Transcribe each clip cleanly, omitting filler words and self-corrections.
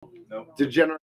Nope. Degenerate.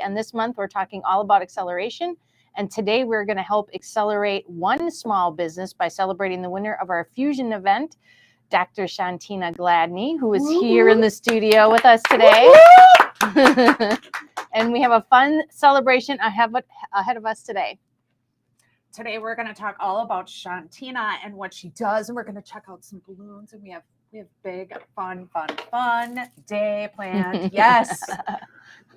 And this month we're talking all about acceleration. And today we're going to help accelerate one small business by celebrating the winner of our Fusion event, Dr. Shantina Gladney, who is here in the studio with us today. And we have a fun celebration ahead of us today. Today we're going to talk all about Shantina and what she does, and we're going to check out some balloons, and we have big fun day planned. Yes.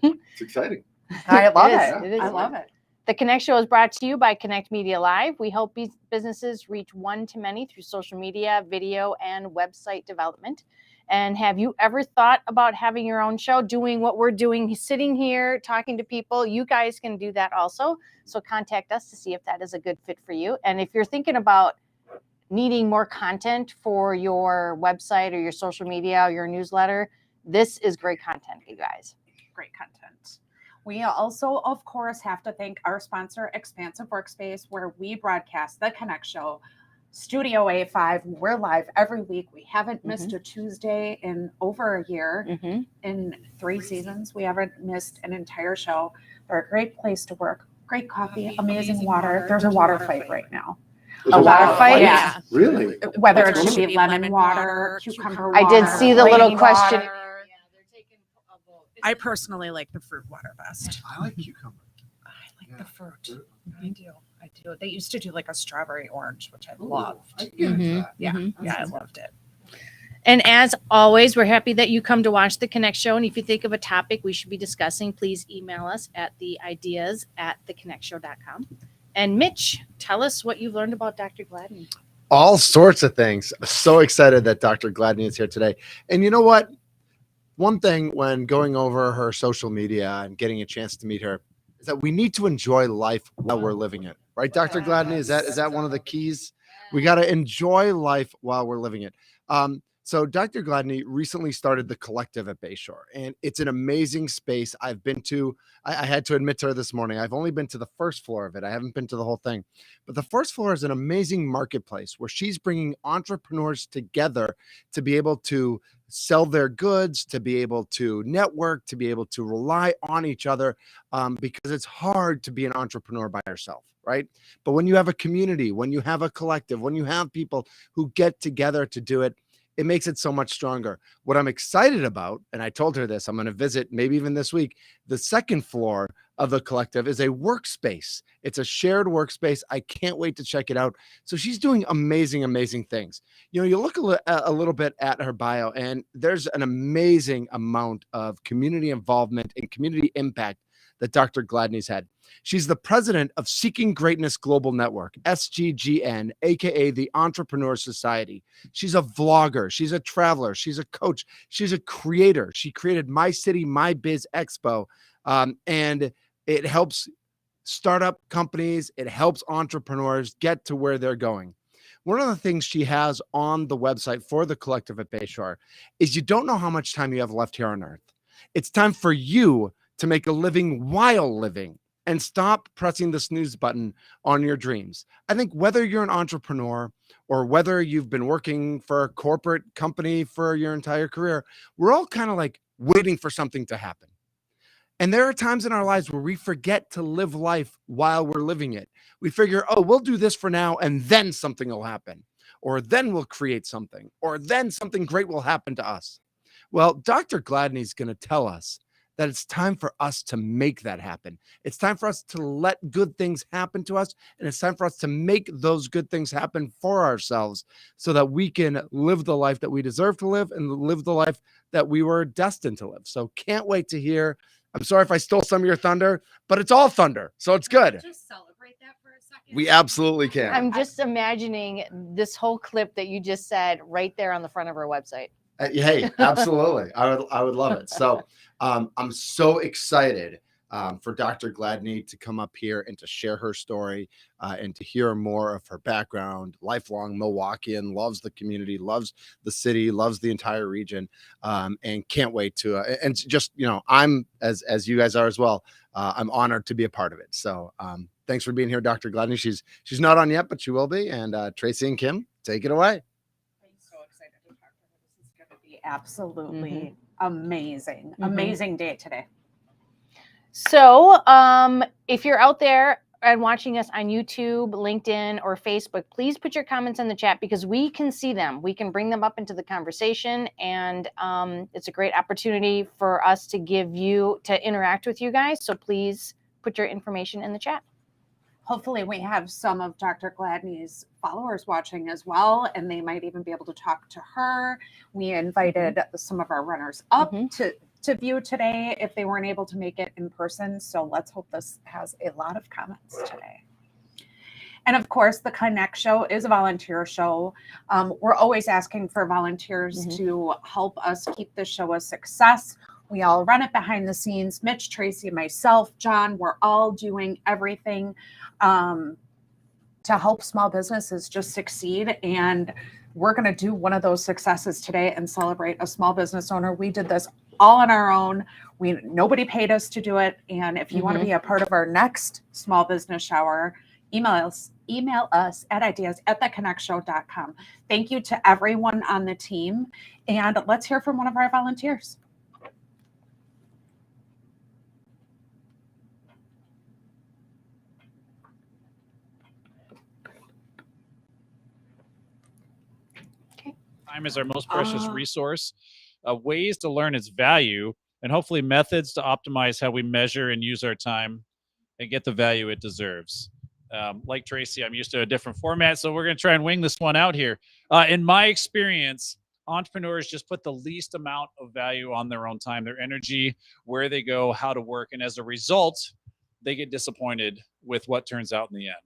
It's exciting. I love it. I love it. The Connect Show is brought to you by Connect Media Live. We help businesses reach one-to-many through social media, video, and website development. And have you ever thought about having your own show, doing what we're doing, sitting here, talking to people? You guys can do that also. So contact us to see if that is a good fit for you. And if you're thinking about needing more content for your website or your social media or your newsletter, this is great content, you guys. Great content. We also, of course, have to thank our sponsor, Expansive Workspace, where we broadcast the Connect Show, Studio A5. We're live every week. We haven't missed a Tuesday in over a year. In 3 seasons, we haven't missed an entire show. They're a great place to work. Great coffee, amazing water. There's a water fight right now. There's A water fight? Yeah. Really? Whether it should be lemon water, cucumber water. I did see the little rain question. water. I personally like the fruit water best. I like cucumber. I like the fruit. I do. They used to do like a strawberry orange, which I loved. I get that. Yeah, I loved it. And as always, we're happy that you come to watch the Connect Show. And if you think of a topic we should be discussing, please email us at theideas@theconnectshow.com. And Mitch, tell us what you've learned about Dr. Gladney. All sorts of things. So excited that Dr. Gladney is here today. And you know what? One thing when going over her social media and getting a chance to meet her is that we need to enjoy life while we're living it. Right, Dr. Gladney? Is that one of the keys? We got to enjoy life while we're living it. So Dr. Gladney recently started the Collective at Bayshore, and it's an amazing space. I've been to, I had to admit to her this morning, I've only been to the first floor of it. I haven't been to the whole thing, but the first floor is an amazing marketplace where she's bringing entrepreneurs together to be able to sell their goods, to be able to network, to be able to rely on each other, because it's hard to be an entrepreneur by yourself, right? But when you have a community, when you have a collective, when you have people who get together to do it, it makes it so much stronger. What I'm excited about, and I told her this, I'm going to visit maybe even this week, the second floor of the collective is a workspace. It's a shared workspace. I can't wait to check it out. So she's doing amazing, amazing things. You know, you look a little bit at her bio, and there's an amazing amount of community involvement and community impact that Dr. Gladney's had. She's the president of Seeking Greatness Global Network, SGGN, aka the Entrepreneur Society. She's a vlogger. She's a traveler. She's a coach. She's a creator. She created My City, My Biz Expo, and it helps startup companies. It helps entrepreneurs get to where they're going. One of the things she has on the website for the Collective at Bayshore is you don't know how much time you have left here on Earth. It's time for you to make a living while living. and stop pressing the snooze button on your dreams. I think whether you're an entrepreneur or whether you've been working for a corporate company for your entire career, we're all kind of like waiting for something to happen. And there are times in our lives where we forget to live life while we're living it. We figure, oh, we'll do this for now, and then something will happen, or then we'll create something, or then something great will happen to us. Well, Dr. Gladney is going to tell us that it's time for us to make that happen. It's time for us to let good things happen to us, and it's time for us to make those good things happen for ourselves so that we can live the life that we deserve to live and live the life that we were destined to live. So can't wait to hear. I'm sorry if I stole some of your thunder, but it's all thunder, so it's good. Just celebrate that for a second. We absolutely can. I'm just imagining this whole clip that you just said right there on the front of our website. Hey, absolutely. I would love it. So I'm so excited for Dr. Gladney to come up here and to share her story and to hear more of her background. Lifelong Milwaukeean, loves the community, loves the city, loves the entire region, and can't wait to. And just, I'm as you guys are as well. I'm honored to be a part of it. So thanks for being here, Dr. Gladney. She's not on yet, but she will be. And Tracy and Kim, take it away. Absolutely amazing. Amazing day today. So if you're out there and watching us on YouTube, LinkedIn, or Facebook, please put your comments in the chat because we can see them. We can bring them up into the conversation, and it's a great opportunity for us to interact with you guys. So please put your information in the chat. Hopefully we have some of Dr. Gladney's followers watching as well, and they might even be able to talk to her. We invited some of our runners up to view today if they weren't able to make it in person. So let's hope this has a lot of comments today. And of course, the Connect Show is a volunteer show. We're always asking for volunteers to help us keep the show a success. We all run it behind the scenes. Mitch, Tracy, myself, John, we're all doing everything to help small businesses just succeed. And we're going to do one of those successes today and celebrate a small business owner. We did this all on our own. Nobody paid us to do it. And if you want to be a part of our next small business shower, email us at ideas@theconnectshow.com. Thank you to everyone on the team. And let's hear from one of our volunteers. Time is our most precious resource. Ways to learn its value, and hopefully methods to optimize how we measure and use our time and get the value it deserves. Like Tracy, I'm used to a different format, so we're going to try and wing this one out here. In my experience, entrepreneurs just put the least amount of value on their own time, their energy, where they go, how to work, and as a result, they get disappointed with what turns out in the end.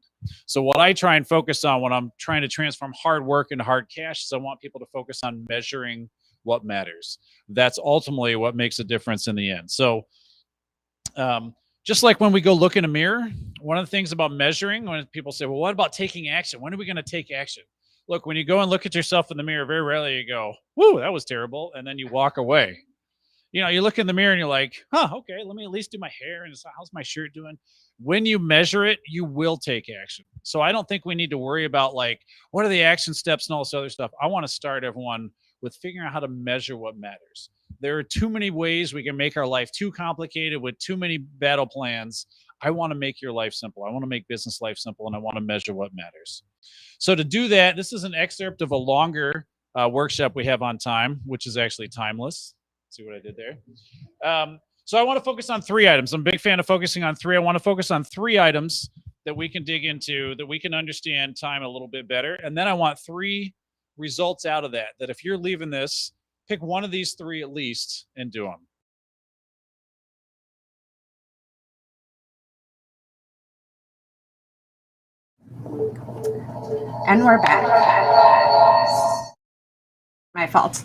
So what I try and focus on when I'm trying to transform hard work into hard cash is I want people to focus on measuring what matters. That's ultimately what makes a difference in the end. So just like when we go look in a mirror, one of the things about measuring, when people say, well, what about taking action? When are we going to take action? Look, when you go and look at yourself in the mirror, very rarely you go, whoo, that was terrible. And then you walk away. You look in the mirror and you're like, okay, let me at least do my hair. And how's my shirt doing? When you measure it, you will take action. So I don't think we need to worry about what are the action steps and all this other stuff. I want to start everyone with figuring out how to measure what matters. There are too many ways we can make our life too complicated with too many battle plans. I want to make your life simple. I want to make business life simple, and I want to measure what matters. So to do that, this is an excerpt of a longer workshop we have on time, which is actually timeless. See what I did there? So I want to focus on 3 items. I'm a big fan of focusing on 3. I want to focus on 3 items that we can dig into, that we can understand time a little bit better. And then I want 3 results out of that if you're leaving this, pick one of these 3 at least and do them. And we're back. My fault.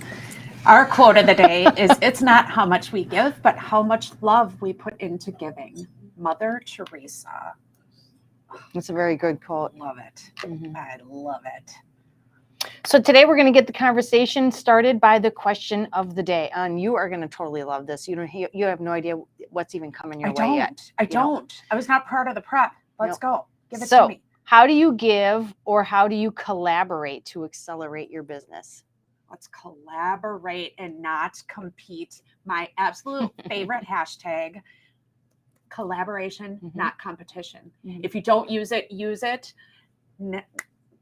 Our quote of the day is, it's not how much we give, but how much love we put into giving. Mother Teresa. That's a very good quote. Love it. I love it. So today we're going to get the conversation started by the question of the day. And you are going to totally love this. You have no idea what's even coming your way yet. I don't. I was not part of the prep. Let's go. Give it So, to me. how do you give or how do you collaborate to accelerate your business? Let's collaborate and not compete. My absolute favorite hashtag, collaboration, not competition. If you don't use it, use it.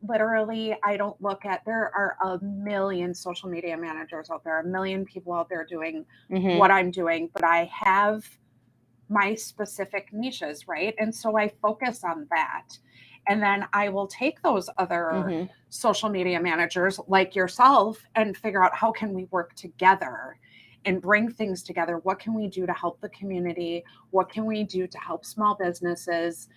Literally, I don't look at, there are a million social media managers out there, a million people out there doing what I'm doing, but I have my specific niches, right? And so I focus on that. And then I will take those other social media managers like yourself and figure out how can we work together and bring things together. What can we do to help the community? What can we do to help small businesses?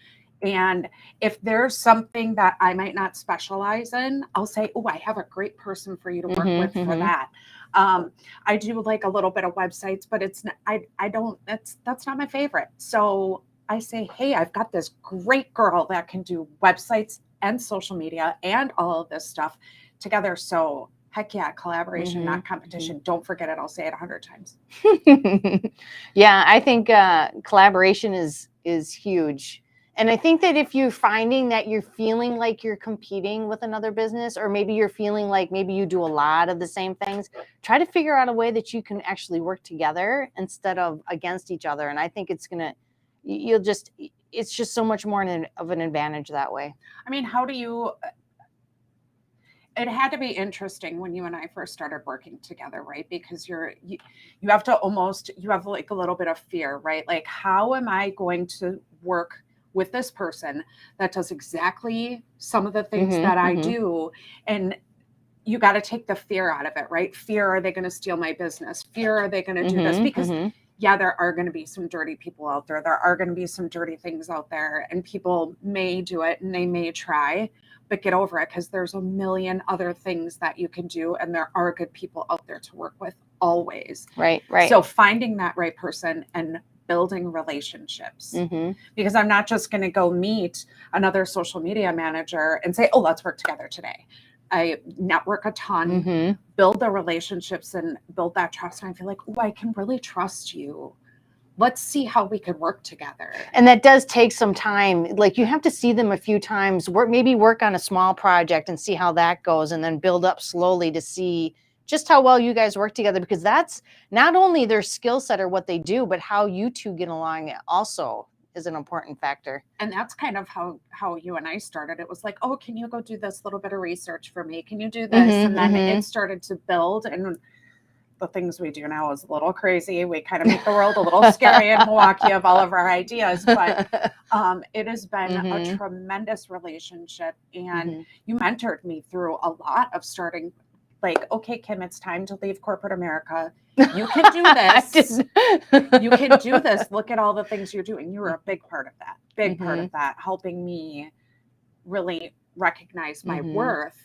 And if there's something that I might not specialize in, I'll say, oh, I have a great person for you to work with for that. I do like a little bit of websites, but it's not, I don't, that's not my favorite. So I say, hey, I've got this great girl that can do websites and social media and all of this stuff together. So heck yeah, collaboration, not competition. Don't forget it. I'll say it 100 times. Yeah, I think collaboration is huge. And I think that if you're finding that you're feeling like you're competing with another business, or maybe you're feeling like maybe you do a lot of the same things, try to figure out a way that you can actually work together instead of against each other. And I think it's just so much more of an advantage that way. I mean, it had to be interesting when you and I first started working together, right? Because you have like a little bit of fear, right? Like, how am I going to work with this person that does exactly some of the things that I do? And you got to take the fear out of it, right? Fear, are they going to steal my business? Fear, are they going to do this? Because yeah, there are going to be some dirty people out there. There are going to be some dirty things out there, and people may do it and they may try, but get over it, because there's a million other things that you can do. And there are good people out there to work with always. Right. So finding that right person and building relationships, because I'm not just going to go meet another social media manager and say, oh, let's work together today. I network a ton, build the relationships and build that trust. And I feel like, oh, I can really trust you. Let's see how we could work together. And that does take some time. Like, you have to see them a few times, maybe work on a small project and see how that goes, and then build up slowly to see just how well you guys work together, because that's not only their skill set or what they do, but how you two get along also is an important factor. And that's kind of how you and I started. It was like, oh, can you go do this little bit of research for me? Can you do this? And then it started to build. And the things we do now is a little crazy. We kind of make the world a little scary in Milwaukee of all of our ideas, but it has been a tremendous relationship. And you mentored me through a lot of starting, like, okay, Kim, it's time to leave corporate America. You can do this. You can do this. Look at all the things you're doing. You were a big part of that, helping me really recognize my worth.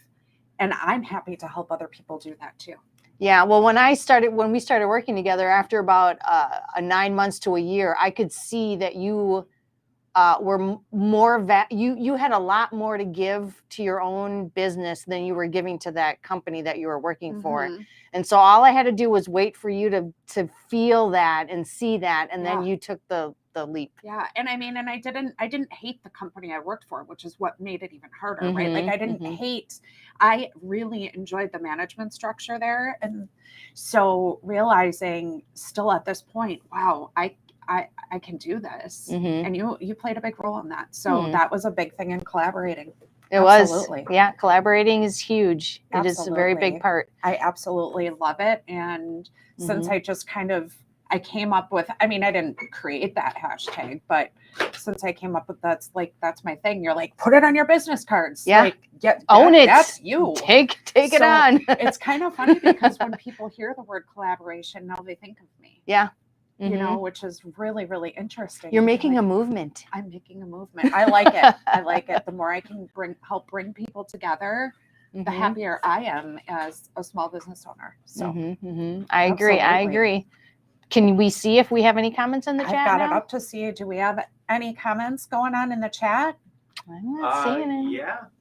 And I'm happy to help other people do that too. Yeah. Well, when we started working together, after about 9 months to a year, I could see that you were you had a lot more to give to your own business than you were giving to that company that you were working for. And so all I had to do was wait for you to feel that and see that, and then you took the leap. Yeah. And I mean, and I didn't hate the company I worked for, which is what made it even harder, right? Like, I really enjoyed the management structure there. And so realizing still at this point, wow, I can do this. And you played a big role in that. So that was a big thing in collaborating. It absolutely was. Yeah. Collaborating is huge. Absolutely. It is a very big part. I absolutely love it. And since I just I came up with, I mean, I didn't create that hashtag, but since I came up with that's my thing. You're like, put it on your business cards. Yeah. Like, own it. That's you. Take it on. It's kind of funny because when people hear the word collaboration, now they think of me. Yeah. You know, which is really, really interesting. You're making a movement. I'm making a movement. I like it. I like it. The more I can help bring people together, the happier I am as a small business owner. So I agree. I agree. Can we see if we have any comments in the chat? I've got it up to see. Do we have any comments going on in the chat? I'm not seeing it.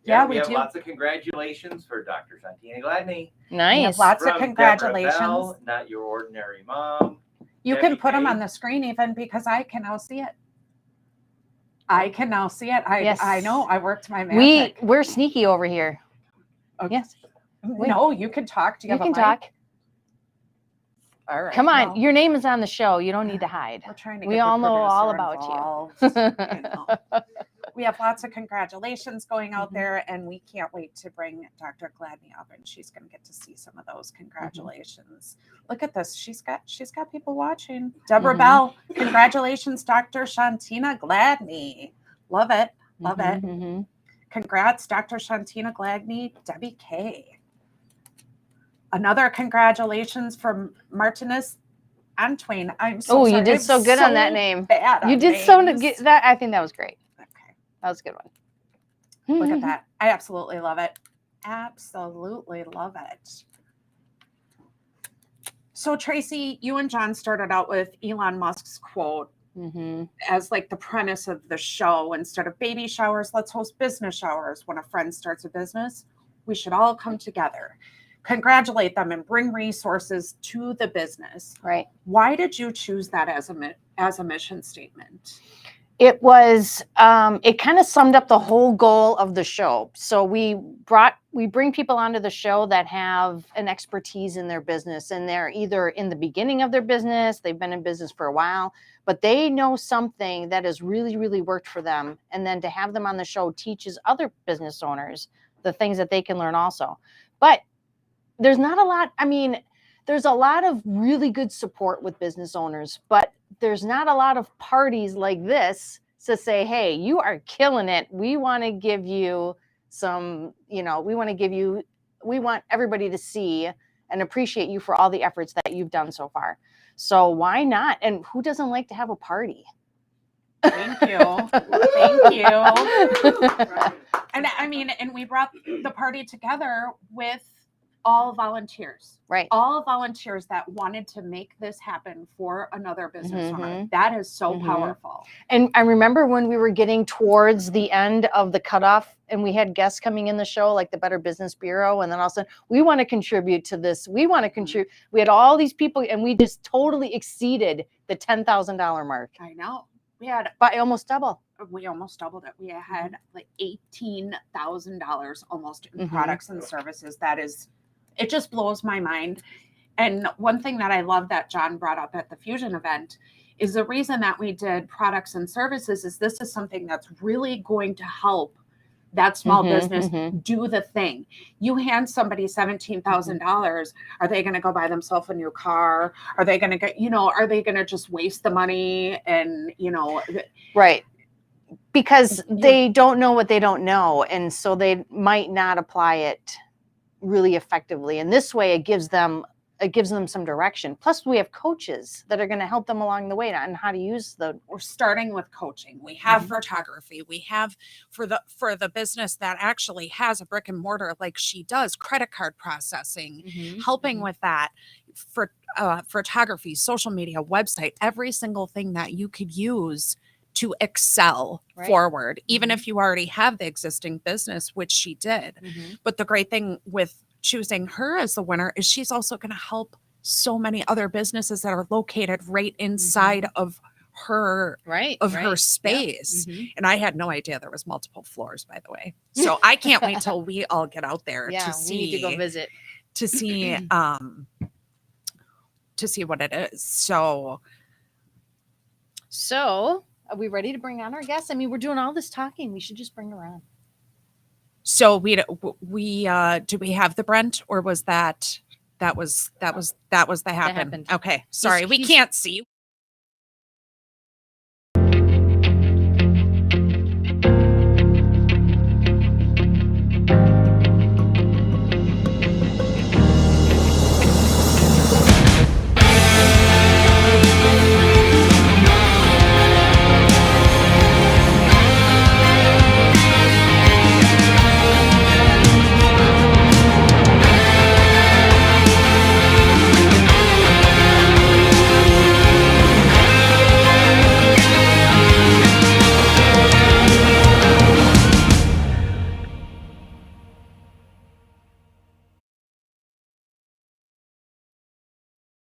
Yeah, we we have do. lots of congratulations for Dr. Shantina Gladney. We have Nice. lots of From congratulations. Deborah Bell, Not Your Ordinary Mom. You Debbie can put them Kay. on the screen even because I can now see it. I can now see it. Yes. I know. I worked my magic. We're sneaky over here. Okay. Yes. No, you can talk. Do you, You have can a mic? talk. All right. Come on. well, Your name is on the show. You don't need to hide. we're trying to We get the all know all producer about involved. you. know. We have lots of congratulations going out Mhm. there, and we can't wait to bring Dr. Gladney up, and she's going to get to see some of those congratulations. Look at this; she's got people watching. Deborah Mhm. Bell, congratulations, Dr. Shantina Gladney. Love it, love it. Mhm. Congrats, Dr. Shantina Gladney, Debbie K. Another congratulations from Martinez Antwain. I'm so Oh, sorry. you did I'm so good on that so name. bad You on did so names. good. That I think that was great. Okay. That was a good one. Look at that. I absolutely love it. Absolutely love it. So, Tracy, you and John started out with Elon Musk's quote Mm-hmm. as like the premise of the show. Instead of baby showers, let's host business showers. When a friend starts a business, we should all come together, congratulate them, and bring resources to the business. Right. Why did you choose that as a mission statement? It was it kind of summed up the whole goal of the show. So we bring people onto the show that have an expertise in their business, and they're either in the beginning of their business, they've been in business for a while, but they know something that has really, really worked for them. And then to have them on the show teaches other business owners the things that they can learn also. But there's not a lot, I mean, there's a lot of really good support with business owners, but there's not a lot of parties like this to say, hey, you are killing it. We want to give you some, we want everybody to see and appreciate you for all the efforts that you've done so far. So why not? And who doesn't like to have a party? Thank you. Thank you. And I mean, and we brought the party together with all volunteers. Right. All volunteers that wanted to make this happen for another business owner. Mhm. That is so Mhm. powerful. And I remember when we were getting towards the end of the cutoff and we had guests coming in the show, like the Better Business Bureau. And then all of a sudden, we want to contribute to this. We want to contribute. We had all these people and we just totally exceeded the $10,000 mark I know. We had by almost double. we almost doubled it. We had like $18,000 almost in Mhm. products and services. It just blows my mind. And one thing that I love that John brought up at the Fusion event is the reason that we did products and services is this is something that's really going to help that small Mhm, business mhm. do the thing. You hand somebody $17,000, are they going to go buy themselves a new car? Are they going to get, are they going to just waste the money and, Right. Because they don't know what they don't know. And so they might not apply it really effectively. And this way it gives them some direction. Plus we have coaches that are going to help them along the way on how to use we're starting with coaching. We have photography. We have for the business that actually has a brick and mortar like she does, credit card processing, helping with that for photography, social media, website, every single thing that you could use to excel forward, even if you already have the existing business, which she did. But the great thing with choosing her as the winner is she's also going to help so many other businesses that are located right inside of her her space. And I had no idea there was multiple floors, by the way. So I can't wait till we all get out there to see. We need to go visit. To see what it is. So are we ready to bring on our guests? I mean, we're doing all this talking. We should just bring her on. So we do we have the Brent, or was that was the happen? happened. Okay, sorry, we can't see.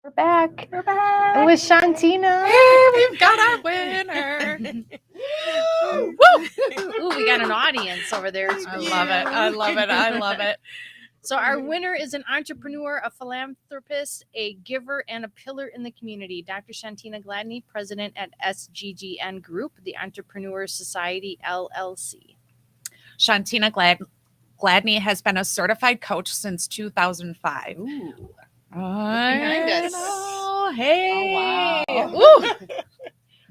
We're back. We're back. With Shantina. Hey, we've got our winner. Woo! Ooh, we got an audience over there. It's I love it. I love it. I love it. So our winner is an entrepreneur, a philanthropist, a giver, and a pillar in the community. Dr. Shantina Gladney, president at SGGN Group, the Entrepreneur Society, LLC. Shantina Gladney has been a certified coach since 2005. Ooh. Behind us. Oh, hey. Oh, wow. Ooh.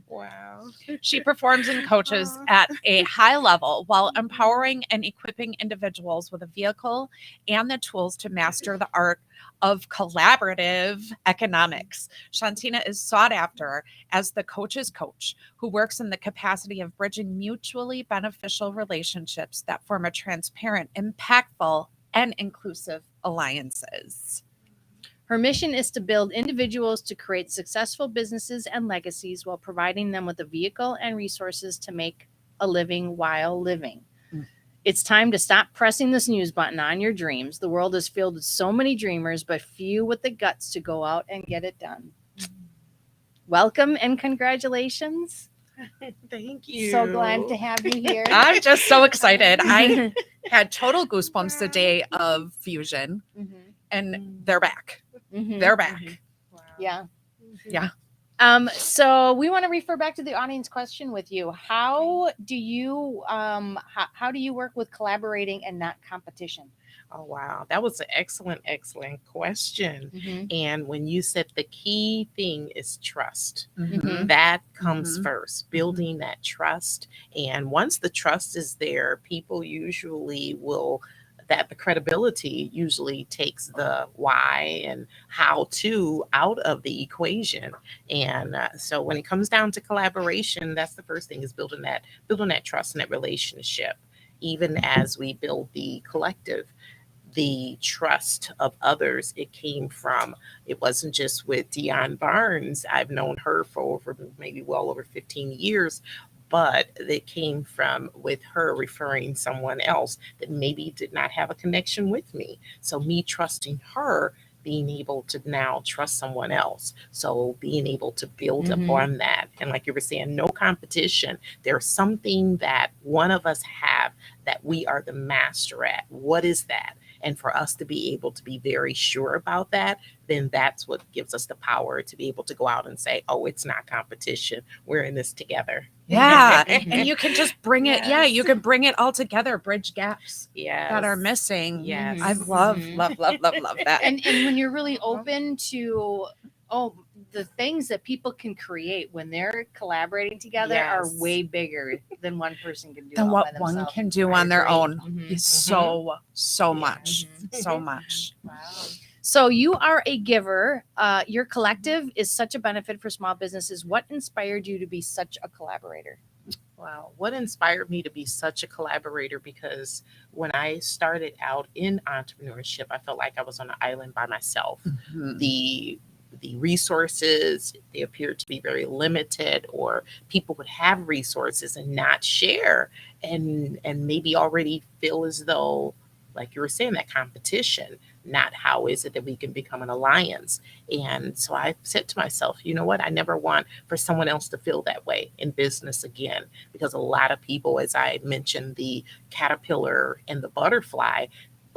Wow. She performs and coaches at a high level while empowering and equipping individuals with a vehicle and the tools to master the art of collaborative economics. Shantina is sought after as the coach's coach who works in the capacity of bridging mutually beneficial relationships that form a transparent, impactful, and inclusive alliances. Her mission is to build individuals to create successful businesses and legacies while providing them with a vehicle and resources to make a living while living. It's time to stop pressing the snooze button on your dreams. The world is filled with so many dreamers, but few with the guts to go out and get it done. Welcome and congratulations. Thank you. So glad to have you here. I'm just so excited. I had total goosebumps the day of Fusion, and they're back. They're back. Wow. Yeah. Yeah. So we want to refer back to the audience question with you. How do you how do you work with collaborating and not competition? Oh, wow. That was an excellent question. And when you said the key thing is trust, Mhm. that comes first, building that trust. And once the trust is there, people usually will, that the credibility usually takes the why and how to out of the equation. And so when it comes down to collaboration, that's the first thing, is building that trust and that relationship. Even as we build the collective, the trust of others, it wasn't just with Dionne Barnes. I've known her for over maybe well over 15 years, but it came from with her referring someone else that maybe did not have a connection with me. So me trusting her, being able to now trust someone else. So being able to build upon that. And like you were saying, no competition. There's something that one of us have that we are the master at. What is that? And for us to be able to be very sure about that, then that's what gives us the power to be able to go out and say, oh, it's not competition. We're in this together. Yeah. And you can just bring it. Yeah. Yes. You can bring it all together, bridge gaps Yes. that are missing. Yes. I love that. And when you're really open to the things that people can create when they're collaborating together are Yes. way bigger than one person can do. Than all what by one themselves. can do I on their agree. own. Mhm. So much. So much. Wow. So you are a giver. Your collective is such a benefit for small businesses. What inspired you to be such a collaborator? Wow. What inspired me to be such a collaborator? Because when I started out in entrepreneurship, I felt like I was on an island by myself. The resources, they appeared to be very limited, or people would have resources and not share, and maybe already feel as though, like you were saying, that competition, not how is it that we can become an alliance. And so I said to myself, you know what, I never want for someone else to feel that way in business again, because a lot of people, as I mentioned, the caterpillar and the butterfly,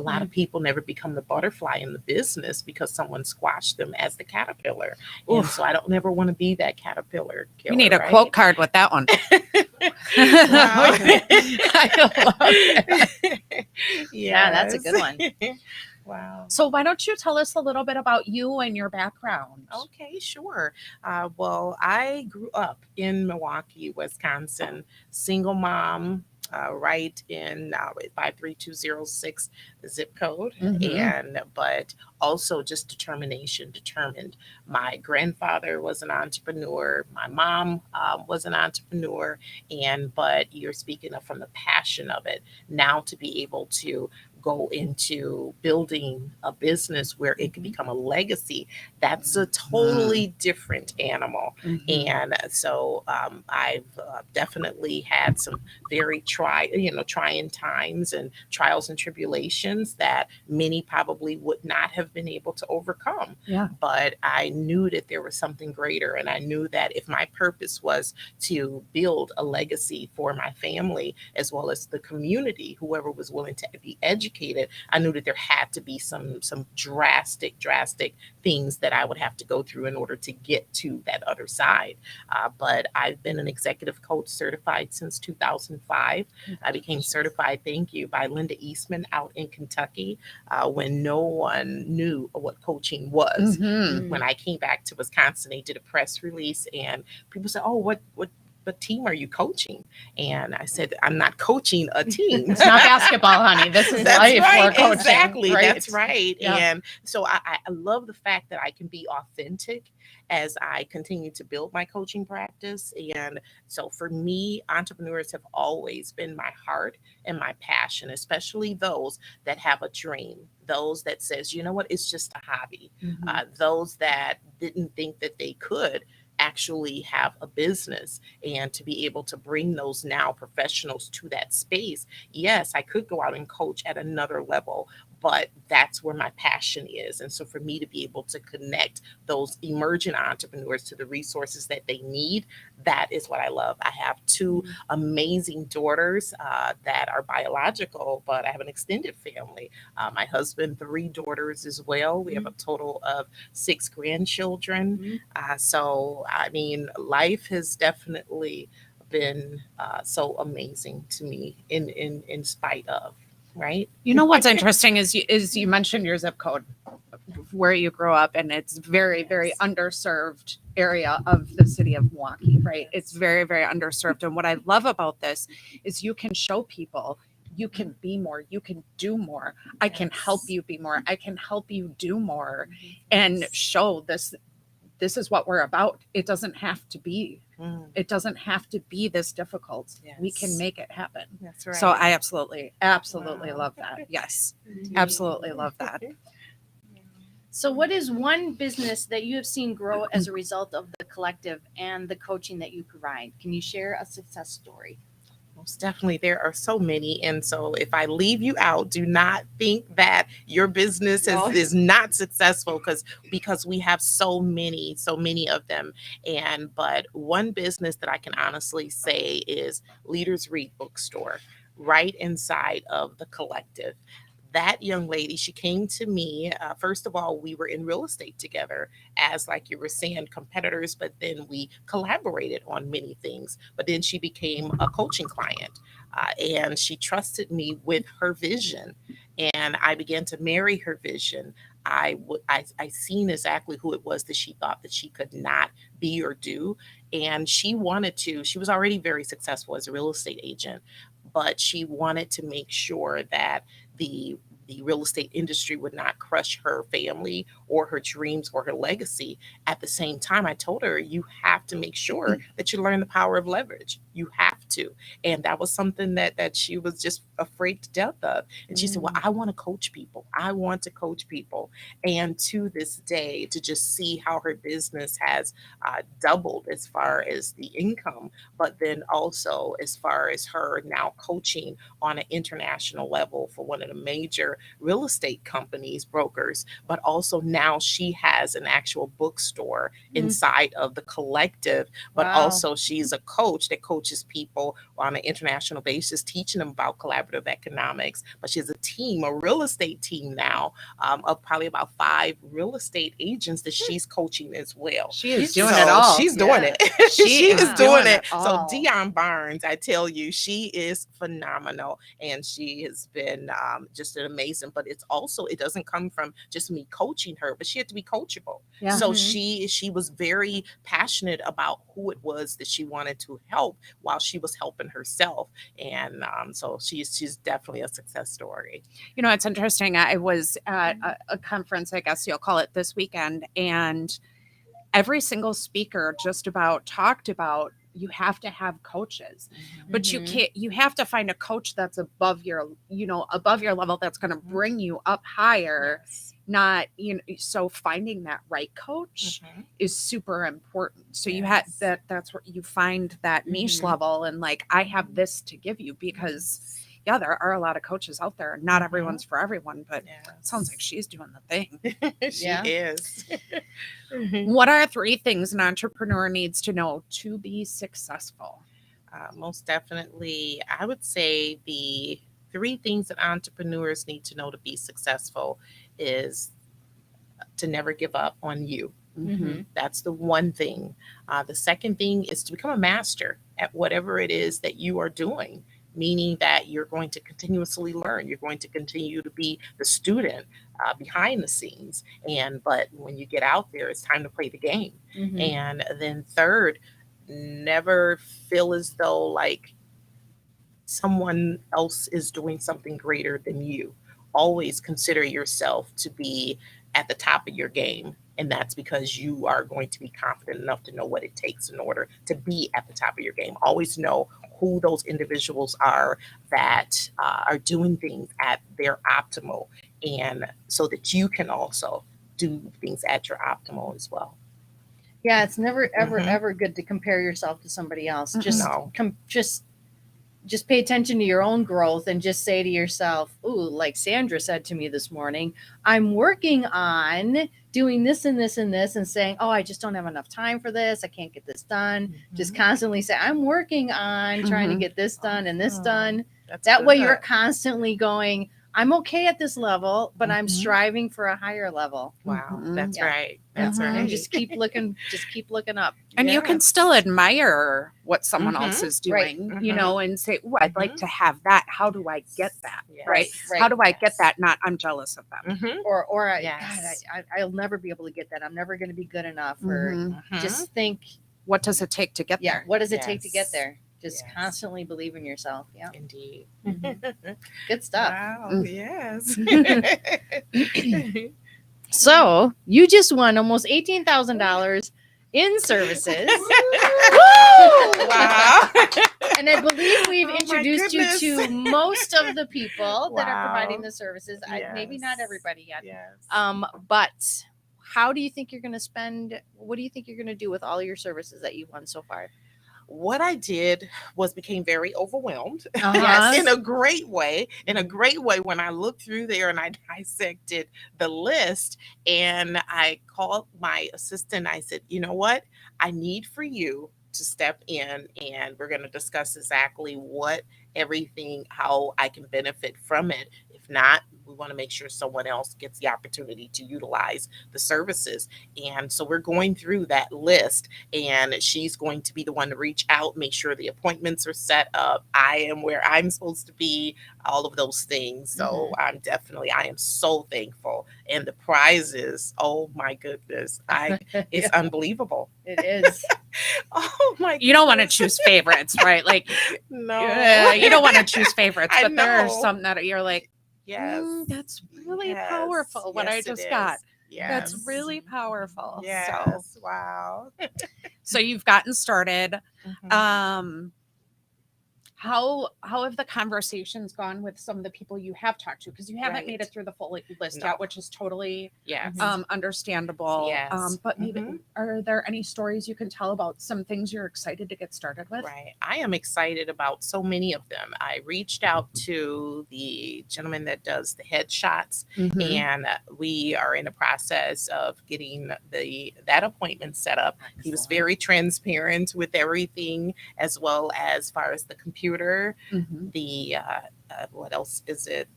a lot of people never become the butterfly in the business because someone squashed them as the caterpillar. And so I don't never want to be that caterpillar killer. We need a right? quote card with that one. I love that. Yeah, that's a good one. Wow. So why don't you tell us a little bit about you and your background? Okay, sure. Well, I grew up in Milwaukee, Wisconsin, single mom, right in 53206 zip code, but also just determined. My grandfather was an entrepreneur. My mom was an entrepreneur, but you're speaking of from the passion of it. Now to be able to go into building a business where it can become a legacy, that's a totally different animal. And so I've definitely had some very trying times and trials and tribulations that many probably would not have been able to overcome. Yeah. But I knew that there was something greater, and I knew that if my purpose was to build a legacy for my family as well as the community, whoever was willing to be educated, I knew that there had to be some drastic things that I would have to go through in order to get to that other side. But I've been an executive coach certified since 2005. I became certified, thank you, by Linda Eastman out in Kentucky when no one knew what coaching was. When I came back to Wisconsin, they did a press release and people said, "Oh, what team are you coaching?" And I said, "I'm not coaching a team. It's not basketball, honey. This is That's life right, we're coaching." exactly. Right? That's right." Yeah. And so I love the fact that I can be authentic as I continue to build my coaching practice. And so for me, entrepreneurs have always been my heart and my passion, especially those that have a dream, those that says, you know what, it's just a hobby, those that didn't think that they could actually have a business, and to be able to bring those now professionals to that space. Yes, I could go out and coach at another level, but that's where my passion is. And so for me to be able to connect those emerging entrepreneurs to the resources that they need, that is what I love. I have two amazing daughters that are biological, but I have an extended family. My husband, 3 daughters as well. We have a total of 6 grandchildren. So, I mean, life has definitely been so amazing to me in spite of. Right. You know what's interesting is you mentioned your zip code where you grew up, and it's very, very underserved area of the city of Milwaukee, right? It's very, very underserved. And what I love about this is you can show people you can be more, you can do more. I can help you be more. I can help you do more, and show this is what we're about. It doesn't have to be. It doesn't have to be this difficult. We can make it happen. That's right. So I absolutely love that. Yes, absolutely love that. So, what is one business that you have seen grow as a result of the collective and the coaching that you provide? Can you share a success story? Most definitely. There are so many. And so if I leave you out, do not think that your business is not successful, because we have so many of them. But one business that I can honestly say is Leaders Read Bookstore, right inside of the collective. That young lady, she came to me. First of all, we were in real estate together as, like you were saying, competitors, but then we collaborated on many things. But then she became a coaching client, and she trusted me with her vision. And I began to marry her vision. I seen exactly who it was that she thought that she could not be or do. And she wanted to, she was already very successful as a real estate agent, but she wanted to make sure that the real estate industry would not crush her family or her dreams or her legacy. At the same time, I told her, you have to make sure that you learn the power of leverage. You have to. And that was something that she was just afraid to death of. And she said, well, I want to coach people. I want to coach people. And to this day, to just see how her business has doubled as far as the income, but then also as far as her now coaching on an international level for one of the major real estate companies, brokers, but also now she has an actual bookstore inside of the collective, but also she's a coach that coaches people on an international basis, teaching them about collaborative economics. But she has a team, a real estate team now, of probably about 5 real estate agents that she's coaching as well. She is doing it all. She's doing it. She is doing it. So all. Dion Barnes, I tell you, she is phenomenal, and she has been just an amazing. But it's also, it doesn't come from just me coaching her, but she had to be coachable. Yeah. So she was very passionate about who it was that she wanted to help while she was helping herself, and so she's definitely a success story. You know, it's interesting. I was at a conference, I guess you'll call it, this weekend, and every single speaker just about talked about you have to have coaches, but you Mhm. can't, you have to find a coach that's above your, above your level, that's going to bring you up higher. Yes. Not, so finding that right coach is super important. So you had Yes. that's where you find that niche Mhm. level, and like, I have this to give you, because yeah, there are a lot of coaches out there. Not everyone's for everyone, but it sounds like she's doing the thing. She Yeah. is. What are 3 things an entrepreneur needs to know to be successful? Most definitely, I would say the 3 things that entrepreneurs need to know to be successful is to never give up on you. Mhm. That's the one thing. The second thing is to become a master at whatever it is that you are doing, meaning that you're going to continuously learn. You're going to continue to be the student behind the scenes. But when you get out there, it's time to play the game. Mhm. And then third, never feel as though like someone else is doing something greater than you. Always consider yourself to be at the top of your game. And that's because you are going to be confident enough to know what it takes in order to be at the top of your game. Always know who those individuals are that are doing things at their optimal, and so that you can also do things at your optimal as well. Yeah, it's never ever Mhm. ever good to compare yourself to somebody else. Just No. just pay attention to your own growth and just say to yourself, ooh, like Sandra said to me this morning, I'm working on doing this and this and this, and saying, oh, I just don't have enough time for this. I can't get this done. Just constantly say, I'm working on trying to Mhm. get this done and this done. That's That way good. you're constantly going, I'm okay at this level, but I'm Mhm. striving for a higher level. Wow, Mhm. that's Yeah. right. That's Mhm. right. And just keep looking up. And you can Yes. still admire what someone else Mhm. is Right. doing, Mhm. and say, oh, I'd like Mhm. to have that. How do I get that? Yes. Right? Right. How do I get Yes. that? Not, I'm jealous of them. Mhm. Or Yes. God, I'll never be able to get that. I'm never going to be good enough. Or Mhm. just think, What does it take to get yeah, there? what does it take to get Yes. there? Just Yes. constantly believe in yourself. Yeah, Indeed. good stuff. Wow. Mm. Yes. So you just won almost $18,000 in services. Wow. And I believe we've Oh my introduced you goodness. to most of the people that are providing Wow. the services. Maybe Yes. not everybody yet. Yes. But how do you think you're going to spend? What do you think you're going to do with all your services that you've won so far? What I did was became very overwhelmed. Uh-huh. Yes, in a great way. In a great way, when I looked through there and I dissected the list, and I called my assistant. I said, you know what? I need for you to step in, and we're going to discuss exactly what everything, how I can benefit from it. If not, we want to make sure someone else gets the opportunity to utilize the services. And so we're going through that list, and she's going to be the one to reach out, make sure the appointments are set up. I am where I'm supposed to be, all of those things. So I am so thankful. And the prizes, oh my goodness, it's unbelievable. It is. Oh my goodness. You don't want to choose favorites, right? Like, No. you don't want to choose favorites, I but there are know. some that you're like, Yes. that's really Yes. powerful. What I Yes, it just got. is. Yes. That's really powerful. Yes. Wow. So you've gotten started. Mhm. How have the conversations gone with some of the people you have talked to? Because you haven't made Right. it through the full list No. yet, which is totally Yes. understandable. Yes. But maybe Mhm. are there any stories you can tell about some things you're excited to get started with? Right. I am excited about so many of them. I reached out to the gentleman that does the headshots, Mhm. and we are in the process of getting that appointment set up. He was very transparent with everything, as well as far as the computer. Mhm. The what else is it?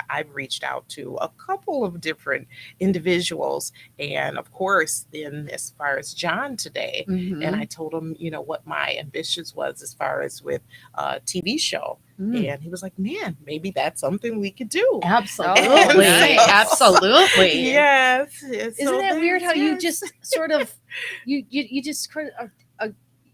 I've reached out to a couple of different individuals, and of course, then as far as John today, Mhm. and I told him, what my ambitions was as far as with a TV show. Mm. And he was like, man, maybe that's something we could do. Absolutely. nice. Absolutely. Yes. Isn't that weird how you just sort of you just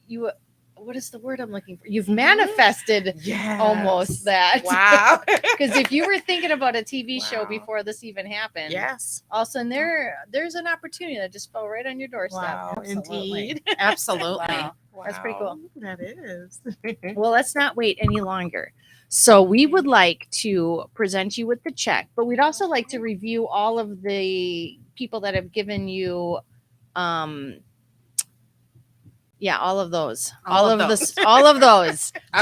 you what is the word I'm looking for? You've manifested almost that. Wow. Because if you were thinking about a TV show Wow. before this even happened, Yes. all of a sudden there's an opportunity that just fell right on your doorstep. Wow. Absolutely. Indeed. Absolutely. Wow. That's pretty cool. That is. Well, let's not wait any longer. So we would like to present you with the check, but we'd also like to review all of the people that have given you, yeah, all of those, all of those. The All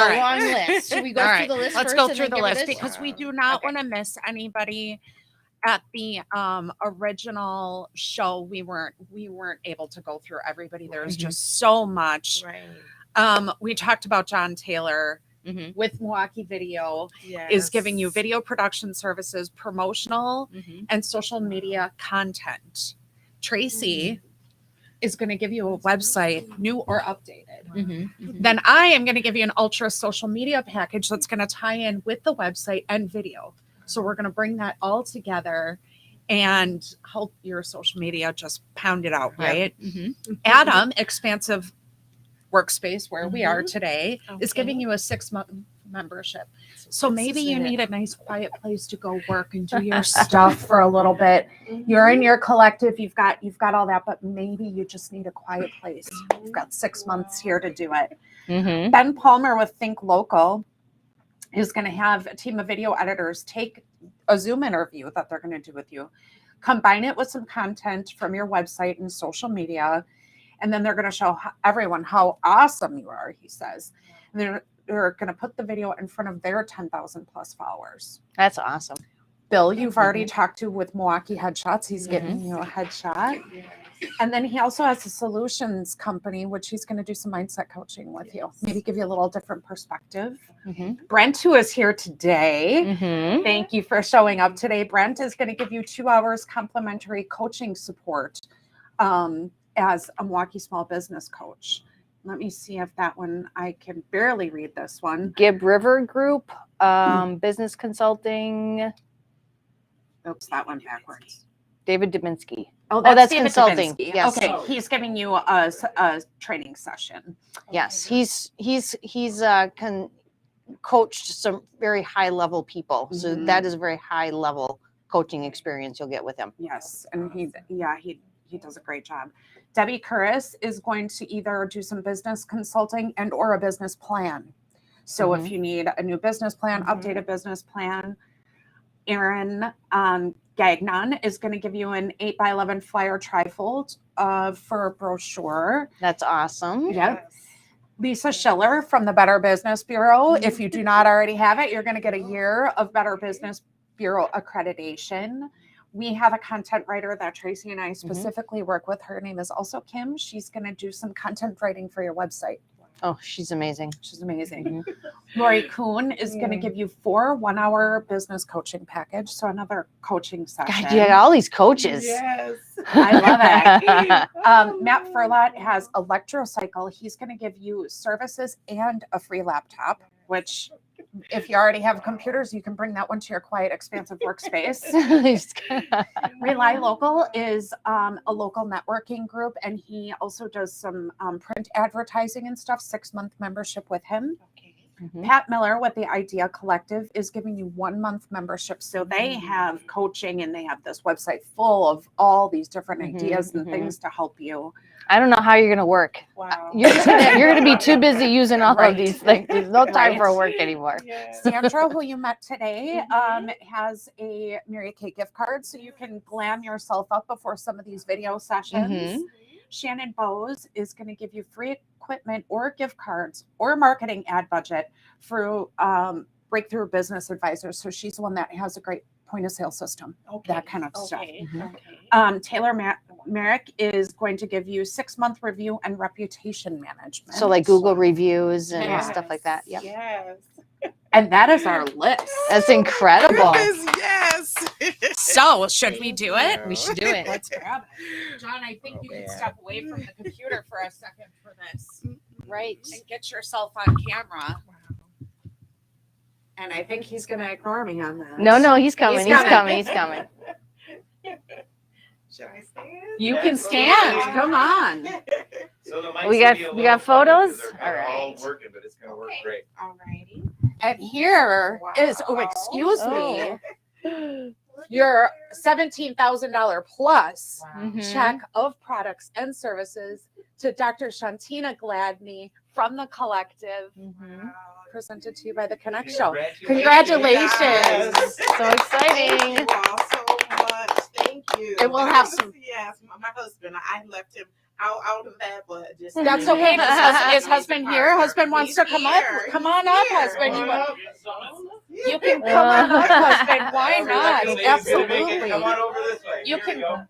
right. long list. Should we go All through right, the list let's first go and through then the give it list a- because we do not Okay. want to miss anybody. At the original show, we weren't able to go through everybody. There's just so much. Right. We talked about John Taylor Mhm. with Milwaukee Video Yes. is giving you video production services, promotional Mhm. and social media content. Tracy is going to give you a website, new or updated. Mhm. Mhm. Then I am going to give you an ultra social media package that's going to tie in with the website and video. So we're going to bring that all together and help your social media just pound it out, right? Mhm. Adam, expansive workspace where we are today, is Okay. giving you a 6-month membership. So maybe you need a nice quiet place to go work and do your stuff for a little bit. You're in your collective, you've got all that, but maybe you just need a quiet place. You've got 6 months here to do it. Mhm. Ben Palmer with Think Local is going to have a team of video editors take a Zoom interview that they're going to do with you, combine it with some content from your website and social media, and then they're going to show everyone how awesome you are, he says. And they're going to put the video in front of their 10,000 plus followers. That's awesome. Bill, you've already talked to with Milwaukee Headshots. He's getting you a headshot. And then he also has a solutions company, which he's going to do some mindset coaching with you. Maybe give you a little different perspective. Mhm. Brent, who is here today, Mhm. thank you for showing up today. Brent is going to give you 2 hours complimentary coaching support as a Milwaukee small business coach. Let me see if that one, I can barely read this one. Gib River Group, business consulting, Oops, that one backwards. David Dubinsky. Oh, that's David consulting. Dubinsky. Yes. Okay, he's giving you a training session. Yes, he's coached some very high level people, so Mhm. that is a very high level coaching experience you'll get with him. Yes, and he does a great job. Debbie Curris is going to either do some business consulting and or a business plan. So if you need a new business plan, update a business plan, Erin Gagnon is going to give you an 8x11 flyer trifold for a brochure. That's awesome. Yep. Lisa Schiller from the Better Business Bureau. If you do not already have it, you're going to get a year of Better Business Bureau accreditation. We have a content writer that Tracy and I specifically work with. Her name is also Kim. She's going to do some content writing for your website. Oh, she's amazing. She's amazing. Lori Kuhn is going to give you 4 one-hour business coaching package. So another coaching session. God, you got all these coaches. Yes. I love it. Matt Furlot has Electrocycle. He's going to give you services and a free laptop, which if you already have computers, you can bring that one to your quiet, expansive workspace. Rely Local is a local networking group, and he also does some print advertising and stuff, 6-month membership with him. Pat Miller with the Idea Collective is giving you 1-month membership. So they have coaching and they have this website full of all these different ideas and things to help you. I don't know how you're gonna work. Wow. You're gonna be too busy using all of these things. There's no time for Right. work anymore. Sandra, who you met today, has a Mary Kay gift card, so you can glam yourself up before some of these video sessions. Shannon Bowes is going to give you free equipment or gift cards or marketing ad budget for Breakthrough Business Advisors. So she's the one that has a great point of sale system, that kind of stuff. Taylor Merrick is going to give you 6-month review and reputation management. So like Google reviews and Yes. stuff like that. Yeah, Yes. And that is our list. that's incredible. Yes. So should we do it? We should do it. Let's grab it. John, I think you can step away from the computer for a second for this. Right. And get yourself on camera. And I think he's going to ignore me on that. No, he's coming. He's He's coming. coming. He's coming. Should I stand? You can stand. Come on. So the mics We will got- be a we little got funny 'cause photos? they're kinda all Alright. working, but it's gonna work great. Alrighty. And here is, oh, excuse me, your $17,000 plus Mhm. check of products and services to Dr. Shantina Gladney from the Collective, Mhm. presented to you by the Connect Show. Congratulations. Congratulations. So exciting. Thank you all so much. Thank you. And we'll have some- Yes, my husband. I left him out of that, but just That's okay. Is husband here? Husband wants to come up. Come on up, husband. You can come on up, husband. Why not? Absolutely. Come on over this way. You Here we can- go.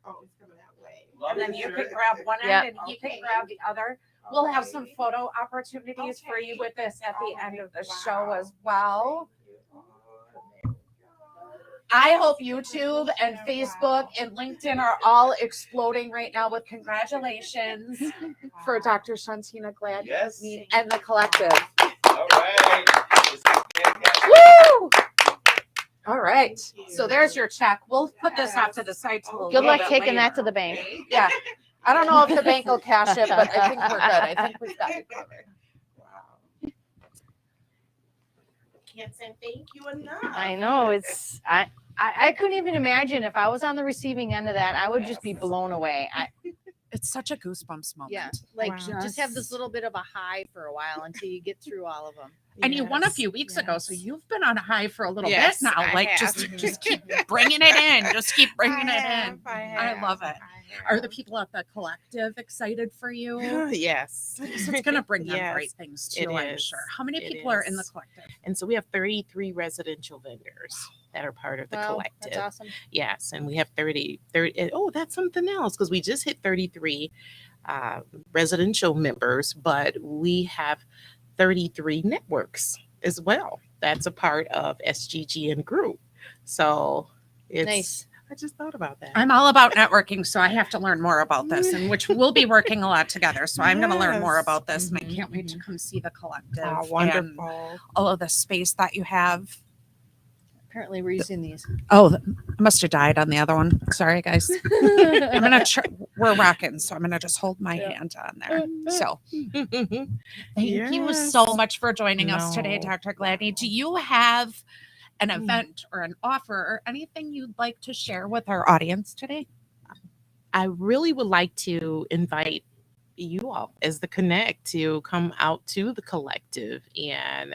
Oh, it's coming that way. And then you can grab one end Yep. and he can grab the other. We'll have some photo opportunities for you with this at the end of the show as well. I hope YouTube and Facebook and LinkedIn are all exploding right now with congratulations for Dr. Shantina Gladney Yes. and the Collective. All right. This is fantastic. Woo! All right. So there's your check. We'll put this off to the side. Till a Good little luck bit taking that later. to the bank. Yeah. I don't know if the bank will cash it, but I think we're good. I think we've got it covered. Wow. Can't say thank you enough. I know it's I couldn't even imagine if I was on the receiving end of that. I would just be blown away. It's such a goosebumps moment. Yeah, like Wow. just have this little bit of a high for a while until you get through all of them. And you won a few Yes, weeks ago, so yes. you've been on a high for a little Yes, bit now. I Like have. just keep bringing it in. Just keep bringing I it have, in. I love it. have. Are the people at the Collective excited for you? Yes. So it's going to bring them Yes, great things it too, I'm is. sure. How many It people are in the is. Collective? And so we have 33 residential vendors that are part of the Wow, collective. that's awesome. Yes, and we have 30. Oh, that's something else because we just hit 33 residential members, but we have 33 networks as well. That's a part of SGGN Group. So it's Nice. I just thought about that. I'm all about networking, so I have to learn more about this, and which we'll be working a lot together. So I'm going to learn more Yes. about this, and I Mhm, can't wait to come see the Collective. Ah, and wonderful. all of the space that you have. Apparently, we're using these. Oh, I must have died on the other one. Sorry, guys. I'm gonna. We're rocking, so I'm gonna just hold my hand on there. So, thank you so Yes. much for joining us today, No. Dr. Gladney. Do you have an Mm. event or an offer or anything you'd like to share with our audience today? I really would like to invite you all as the Connect to come out to the collective and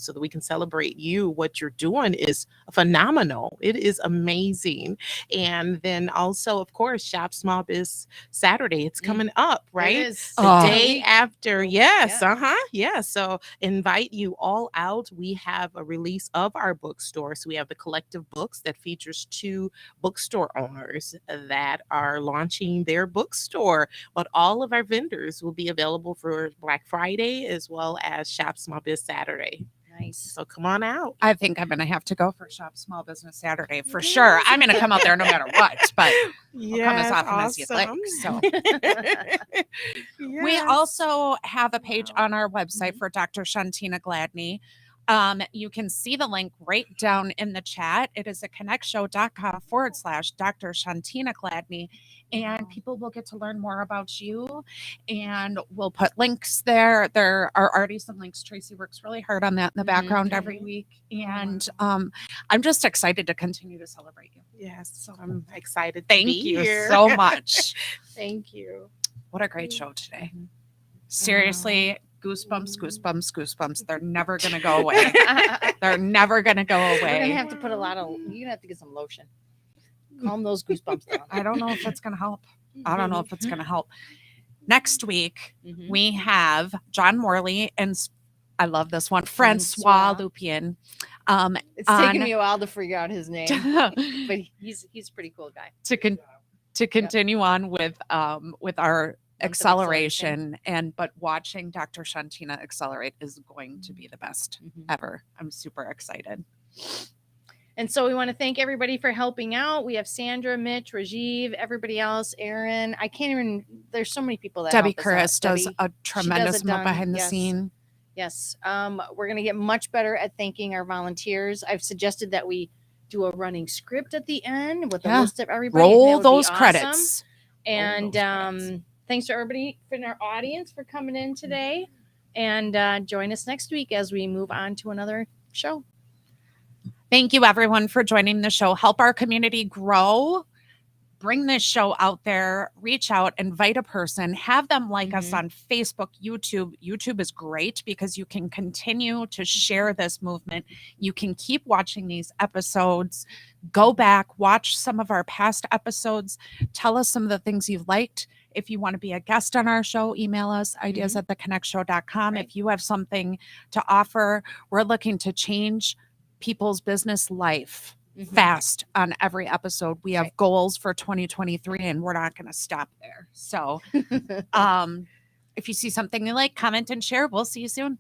so that we can celebrate you. What you're doing is phenomenal. It is amazing. And then also, of course, Shop Small Biz Saturday. It's coming up, right? It is. The Oh. day after. Yes. Yeah. Yeah. So invite you all out. We have a release of our bookstore. So we have the Collective Books that features 2 bookstore owners that are launching their bookstore. But all of our vendors will be available for Black Friday as well as Shop Small Biz Saturday. Nice. So come on out. I think I'm gonna have to go for Shop Small Business Saturday for sure. I'm gonna come out there no matter what, but I'll come as often as you'd like. So. We also have a page on our website for Dr. Shantina Gladney. You can see the link right down in the chat. It is at connectshow.com/Dr. Shantina Gladney. And people will get to learn more about you. And we'll put links there. There are already some links. Tracy works really hard on that in the background every week. And I'm just excited to continue to celebrate you. Yes. So I'm excited. Thank to be you here. so much. Thank you. What a great show today. Seriously, goosebumps, goosebumps, goosebumps. They're never going to go away. They're never going to go We're gonna away. have to put a lot of. You're gonna have to get some lotion. Calm those goosebumps down. I don't know if it's going to help. I don't know if it's going to help. Next week, Mhm. we have John Morley and I love this one, Francois. Francois Lupien. It's taken me a while to figure out his name, but he's a pretty cool guy. to continue on with our acceleration. acceleration but watching Dr. Shantina accelerate is going to be the best Mhm. ever. I'm super excited. And so we want to thank everybody for helping out. We have Sandra, Mitch, Rajiv, everybody else, Aaron. I can't even. There's so many people that Debbie help us out. Curris does Debbie, a tremendous amount ton, behind the yes. scene. Yes. We're going to get much better at thanking our volunteers. I've suggested that we do a running script at the end with a Yeah. list of everybody. and that Roll would be those awesome. credits. And credits. thanks to everybody in our audience for coming in today. And join us next week as we move on to another show. Thank you, everyone, for joining the show. Help our community grow bring this show out there, reach out, invite a person, have them like us Mhm. on Facebook, YouTube. YouTube is great because you can continue to share this movement. You can keep watching these episodes, go back, watch some of our past episodes, tell us some of the things you've liked. If you want to be a guest on our show, email us ideas@theconnectshow.com. Right. If you have something to offer, we're looking to change people's business life Mhm. fast on every episode. We have Right. goals for 2023 and we're not going to stop there. So if you see something you like, comment and share. We'll see you soon.